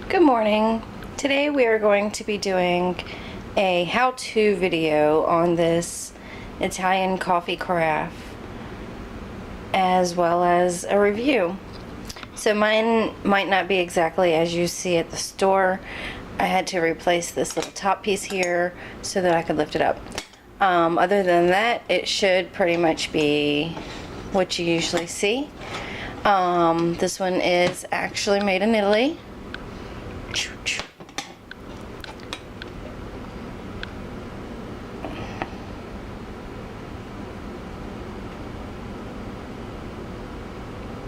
Good morning. Today we are going to be doing a how-to video on this Italian coffee carafe as well as a review. So mine might not be exactly as you see at the store. I had to replace this little top piece here so that I could lift it up. Other than that, it should pretty much be what you usually see. This one is actually made in Italy.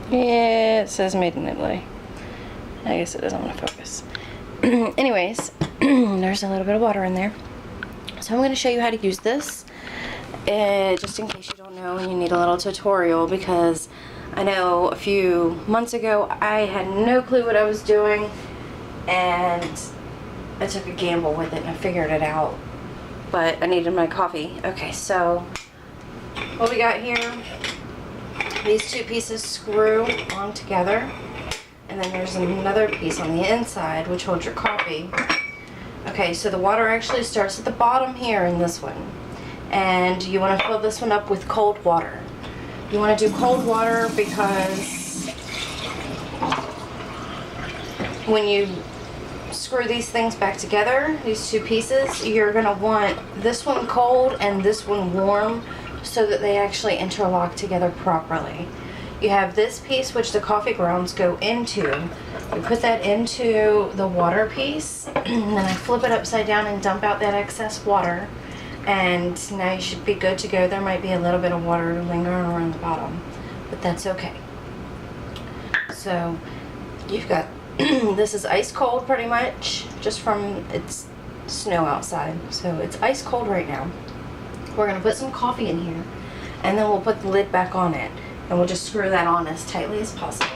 Yeah, it says made in Italy. I guess it doesn't want to focus. Anyways, there's a little bit of water in there. So I'm going to show you how to use this, just in case you don't know and you need a little tutorial, because I know a few months ago I had no clue what I was doing and I took a gamble with it and I figured it out, but I needed my coffee. Okay, so what we got here, these two pieces screw on together, and then there's another piece on the inside which holds your coffee. Okay, so the water actually starts at the bottom here in this one, and you want to fill this one up with cold water. You want to do cold water because when you screw these things back together, these two pieces, you're going to want this one cold and this one warm so that they actually interlock together properly. You have this piece which the coffee grounds go into. You put that into the water piece, and then I flip it upside down and dump out that excess water. And now you should be good to go. There might be a little bit of water lingering around the bottom, but that's okay. So you've got, this is ice cold pretty much, just from it's snow outside. So it's ice cold right now. We're gonna put some coffee in here, and then we'll put the lid back on it, and we'll just screw that on as tightly as possible.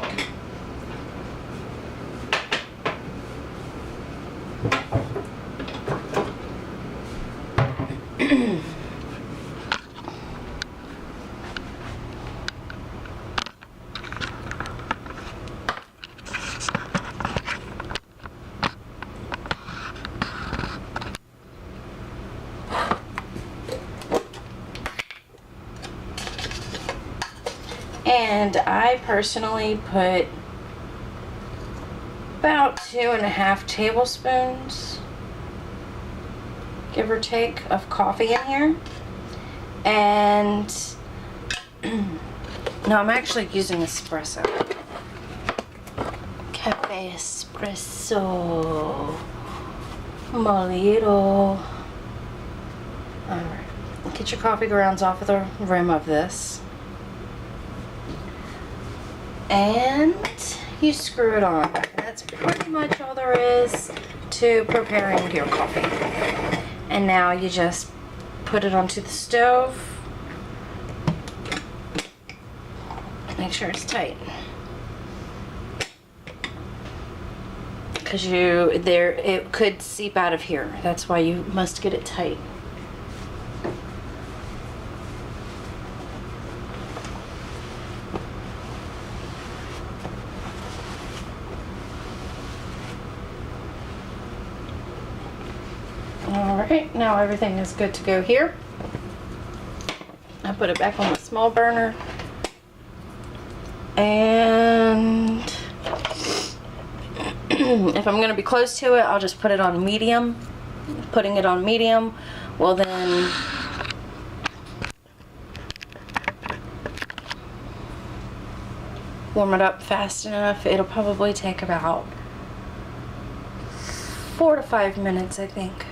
And I personally put about 2.5 tablespoons, give or take, of coffee in here. And no, I'm actually using espresso. Cafe espresso molito. Alright, get your coffee grounds off of the rim of this. And you screw it on. That's pretty much all there is to preparing your coffee. And now you just put it onto the stove. Make sure it's tight, because it could seep out of here. That's why you must get it tight. Alright, now everything is good to go here. I put it back on the small burner. And if I'm going to be close to it, I'll just put it on medium. Putting it on medium will then warm it up fast enough. It'll probably take about 4 to 5 minutes, I think.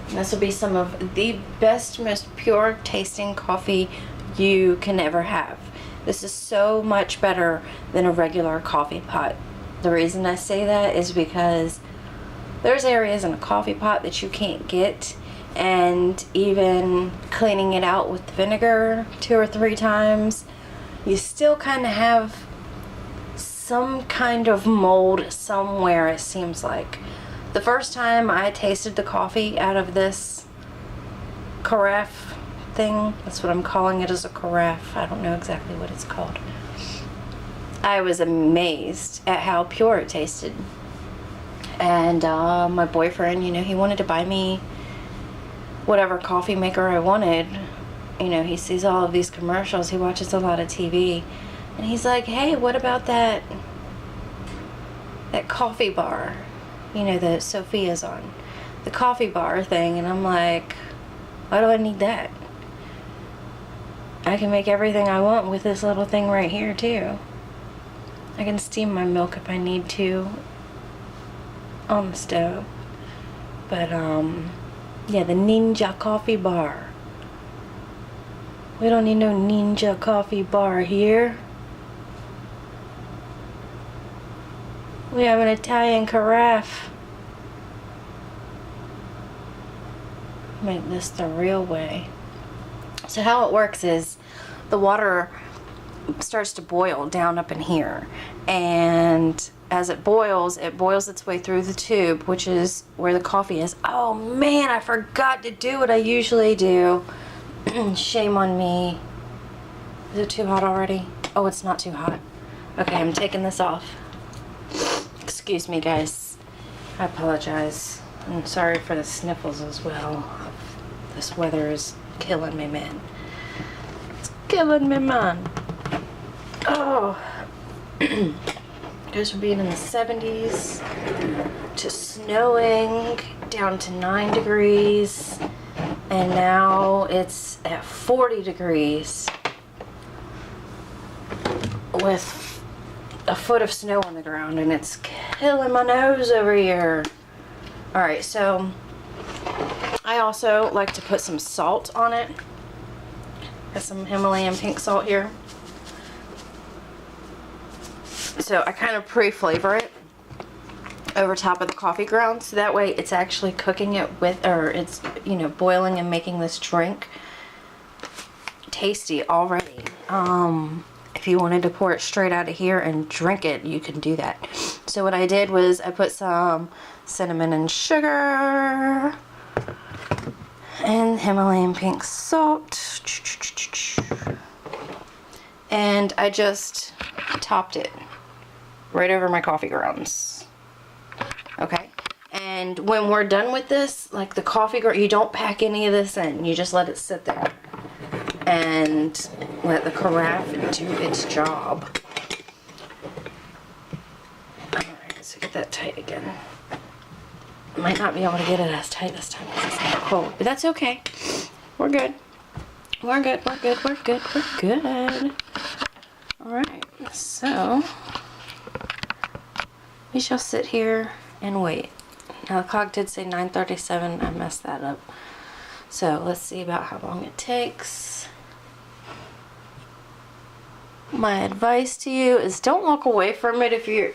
This will be some of the best, most pure tasting coffee you can ever have. This is so much better than a regular coffee pot. The reason I say that is because there's areas in a coffee pot that you can't get, and even cleaning it out with vinegar 2 or 3 times, you still kind of have some kind of mold somewhere, it seems like. The first time I tasted the coffee out of this carafe thing, that's what I'm calling it, as a carafe. I don't know exactly what it's called. I was amazed at how pure it tasted. And my boyfriend, you know, he wanted to buy me whatever coffee maker I wanted. You know, he sees all of these commercials, he watches a lot of TV, and he's like, hey, what about that coffee bar, you know, that Sophia's on, the coffee bar thing. And I'm like, why do I need that? I can make everything I want with this little thing right here too. I can steam my milk if I need to on the stove. But yeah, the Ninja coffee bar. We don't need no Ninja coffee bar here. We have an Italian carafe. Make this the real way. So how it works is the water starts to boil down up in here, and as it boils its way through the tube, which is where the coffee is. Oh man, I forgot to do what I usually do. Shame on me. Is it too hot already? Oh, it's not too hot. Okay, I'm taking this off. Excuse me, guys. I apologize. I'm sorry for the sniffles as well. This weather is killing me, man. It's killing me, man. Oh. Goes from being in the 70s to snowing down to 9 degrees. And now it's at 40 degrees with a foot of snow on the ground, and it's killing my nose over here. Alright, so I also like to put some salt on it. Got some Himalayan pink salt here. So I kind of pre-flavor it over top of the coffee grounds, so that way it's actually cooking it with, or it's, you know, boiling and making this drink tasty already. If you wanted to pour it straight out of here and drink it, you can do that. So what I did was I put some cinnamon and sugar and Himalayan pink salt, and I just topped it right over my coffee grounds. Okay, and when we're done with this, like the coffee ground, you don't pack any of this in. You just let it sit there and let the carafe do its job. Alright, so get that tight again. Might not be able to get it as tight this time because it's not cold, but that's okay. We're good. We're good, we're good, we're good, we're good. Alright, so we shall sit here and wait. Now the clock did say 9:37. I messed that up. So let's see about how long it takes. My advice to you is don't walk away from it if you're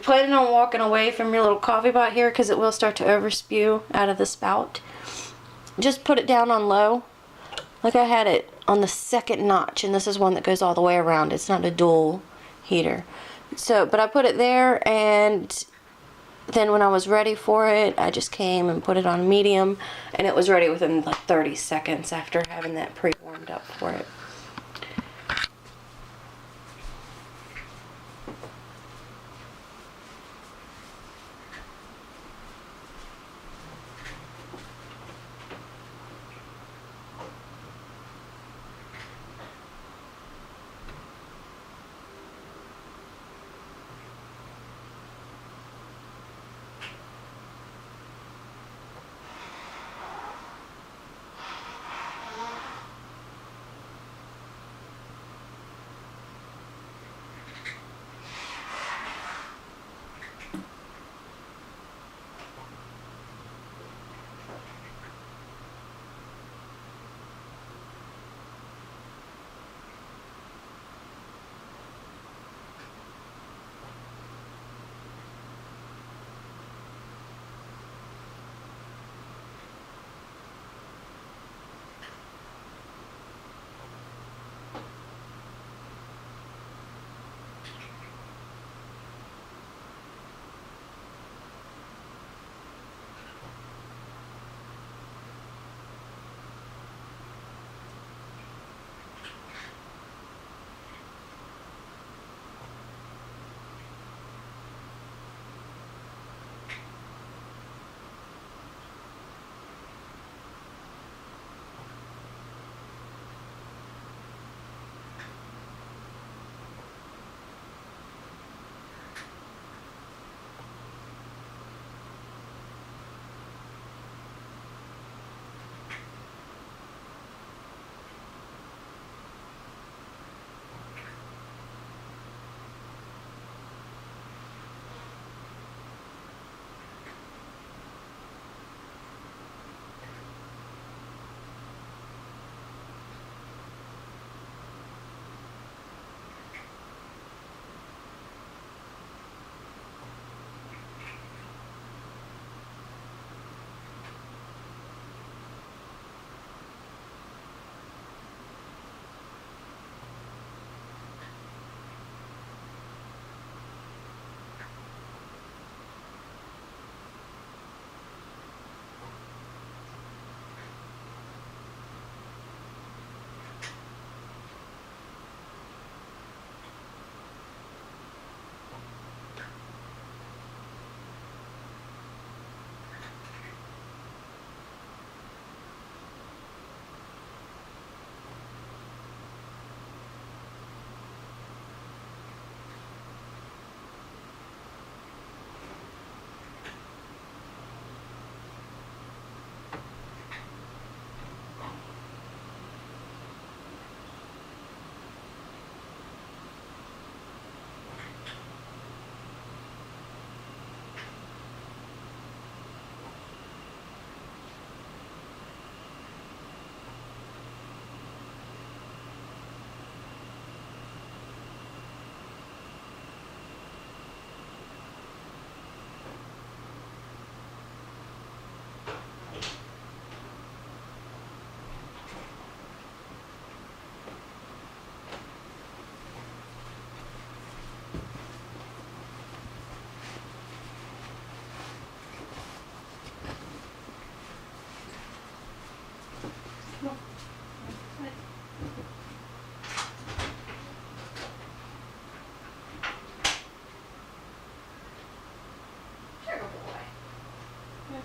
planning on walking away from your little coffee pot here, because it will start to overspew out of the spout. Just put it down on low. Like I had it on the second notch, and this is one that goes all the way around. It's not a dual heater. So, but I put it there, and then when I was ready for it, I just came and put it on medium, and it was ready within like 30 seconds after having that pre-warmed up for it.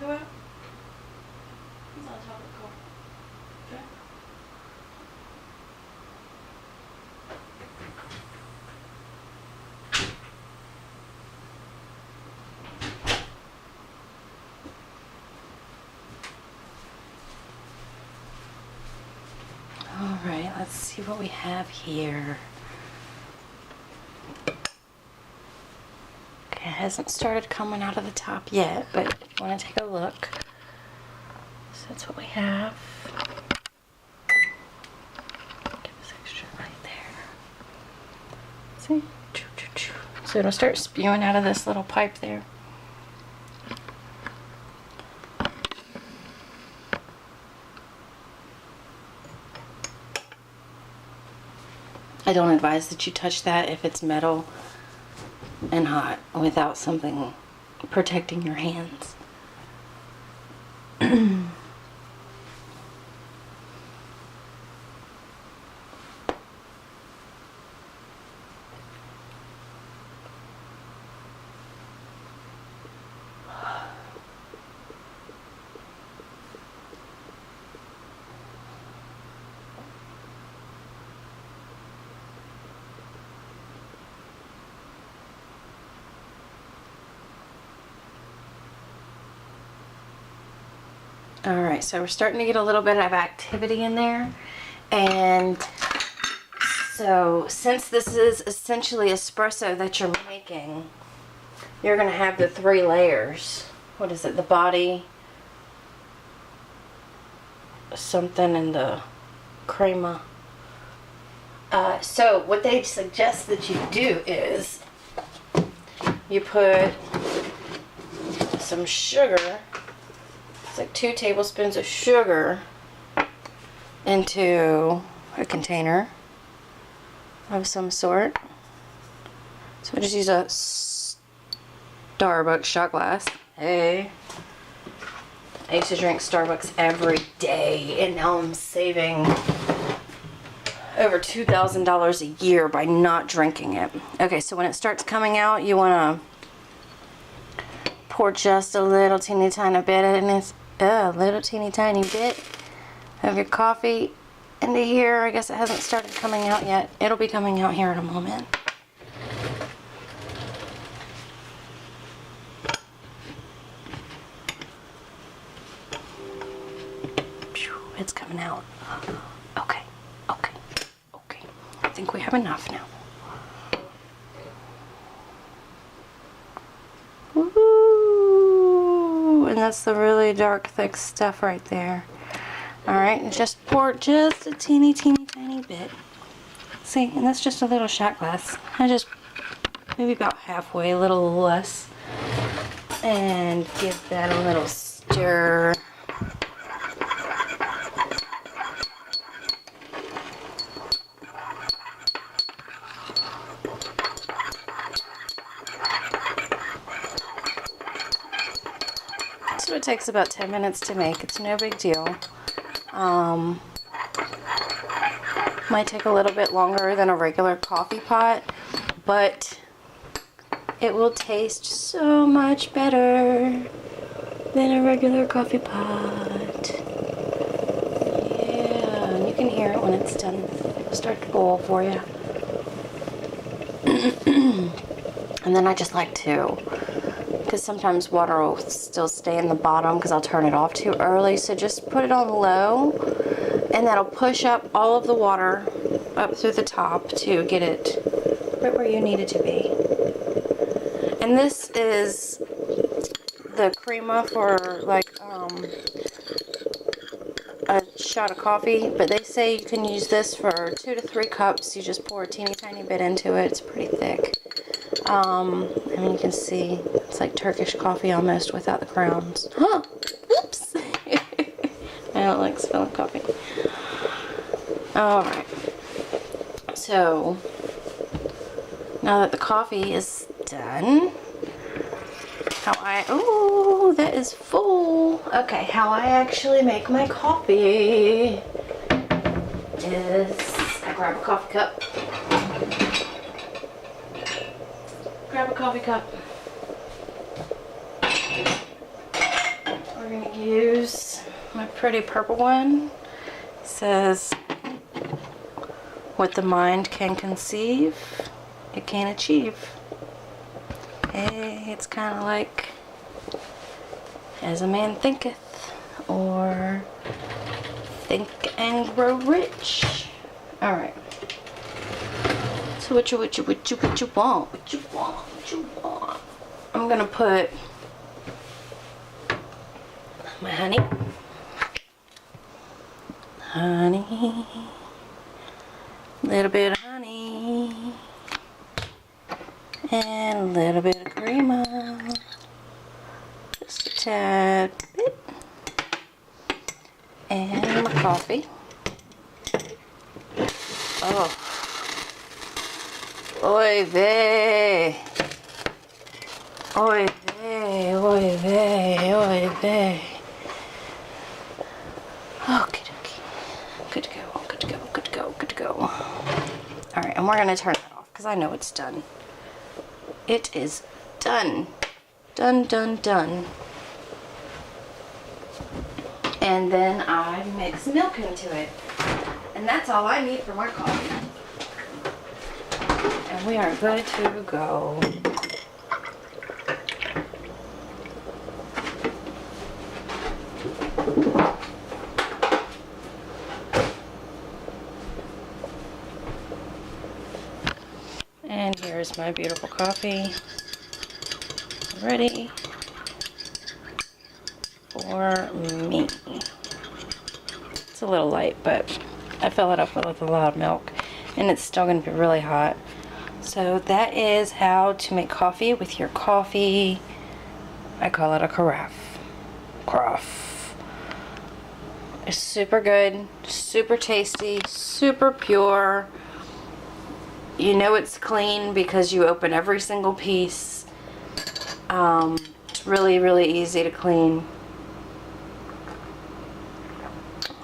want to go out? He's on top of the car. Okay. All right, let's see what we have here. Okay, it hasn't started coming out of the top yet, but if you want to take a look, so that's what we have. Get this extra right there. See? So it'll start spewing out of this little pipe there. I don't advise that you touch that if it's metal and hot without something protecting your hands. Alright, so we're starting to get a little bit of activity in there, and so since this is essentially espresso that you're making, you're going to have the 3 layers. What is it? The body, something, and the crema. So what they suggest that you do is you put some sugar, like 2 tablespoons of sugar, into a container of some sort. So I just use a Starbucks shot glass. Hey, I used to drink Starbucks every day, and now I'm saving over $2,000 a year by not drinking it. Okay, so when it starts coming out, you want to pour just a little teeny tiny bit, and it's a little teeny tiny bit of your coffee into here. I guess it hasn't started coming out yet. It'll be coming out here in a moment. It's coming out. Okay, okay, okay. I think we have enough now. And that's the really dark, thick stuff right there. Alright, and just pour just a teeny tiny bit. See, and that's just a little shot glass. I just, maybe about halfway, a little less. And give that a little stir. So it takes about 10 minutes to make. It's no big deal. Might take a little bit longer than a regular coffee pot, but it will taste so much better than a regular coffee pot. Yeah, and you can hear it when it's done. It'll start to boil for you. And then I just like to, because sometimes water will still stay in the bottom because I'll turn it off too early, so just put it on low, and that'll push up all of the water up through the top to get it right where you need it to be. And this is the crema for like a shot of coffee, but they say you can use this for 2 to 3 cups. You just pour a teeny tiny bit into it. It's pretty thick. I mean, you can see it's like Turkish coffee almost without the grounds. Huh! Whoops! I don't like spilling coffee. Alright. So, now that the coffee is done, ooh, that is full. Okay, how I actually make my coffee is I grab a coffee cup. Grab a coffee cup. I'm going to use my pretty purple one. It says, what the mind can conceive, it can achieve. Hey, it's kind of like, as a man thinketh, or think and grow rich. Alright. So what you want? What you want? I'm gonna put my honey. Honey. Little bit of honey. And a little bit of crema. Just a tad bit. And my coffee. Oh. Oy vey. Oy vey, oy vey, oy vey. Okay, okay. Good to go, good to go, good to go, good to go. Alright, and we're going to turn that off because I know it's done. It is done. Done, done, done. And then I mix milk into it. And that's all I need for my coffee. And we are good to go. And here's my beautiful coffee. Ready for me. It's a little light, but I fill it up with a lot of milk. And it's still going to be really hot. So that is how to make coffee with your coffee. I call it a carafe. Carafe. It's super good, super tasty, super pure. You know it's clean because you open every single piece. It's really, really easy to clean.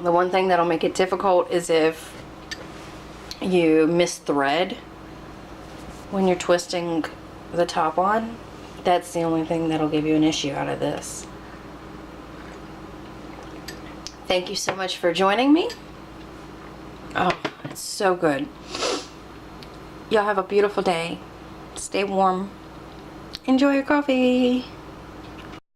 The one thing that'll make it difficult is if you misthread when you're twisting the top on. That's the only thing that'll give you an issue out of this. Thank you so much for joining me. Oh, it's so good. Y'all have a beautiful day. Stay warm. Enjoy your coffee.